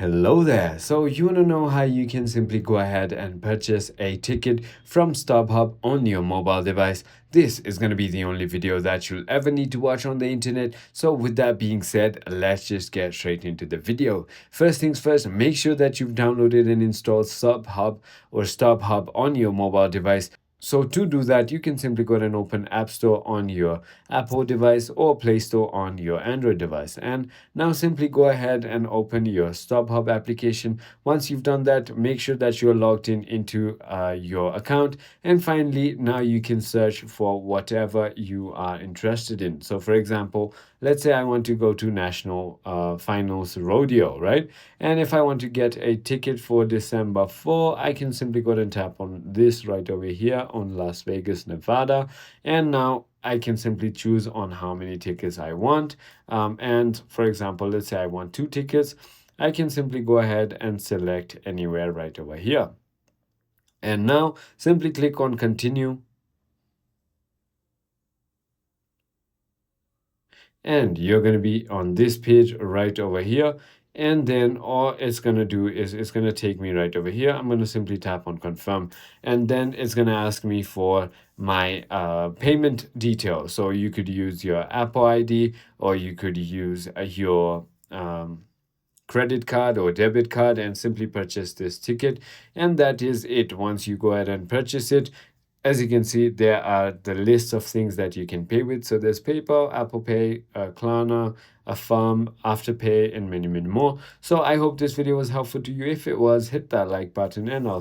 Hello there. So you want to know how you can simply go ahead and purchase a ticket from StubHub on your mobile device. This is going to be the only video that you'll ever need to watch on the internet. So with that being said, let's just get straight into the video. First things first, make sure that you've downloaded and installed StubHub or StubHub on your mobile device. So to do that, you can simply go ahead and open App Store on your Apple device or Play Store on your Android device. And now simply go ahead and open your StubHub application. Once you've done that, make sure that you're logged in into your account. And finally, now you can search for whatever you are interested in. So for example, let's say I want to go to National Finals Rodeo, right? And if I want to get a ticket for December 4, I can simply go ahead and tap on this right over here on Las Vegas, Nevada. And now I can simply choose on how many tickets I want. And for example, let's say I want 2 tickets. I can simply go ahead and select anywhere right over here. And now simply click on continue. And you're going to be on this page right over here. And then all it's going to do is it's going to take me right over here. I'm going to simply tap on confirm. And then it's going to ask me for my payment details. So you could use your Apple ID or you could use your credit card or debit card and simply purchase this ticket. And that is it. Once you go ahead and purchase it, as you can see, there are the list of things that you can pay with. So there's PayPal, Apple Pay, Klarna, Affirm, Afterpay, and many, many more. So I hope this video was helpful to you. If it was, hit that like button and I'll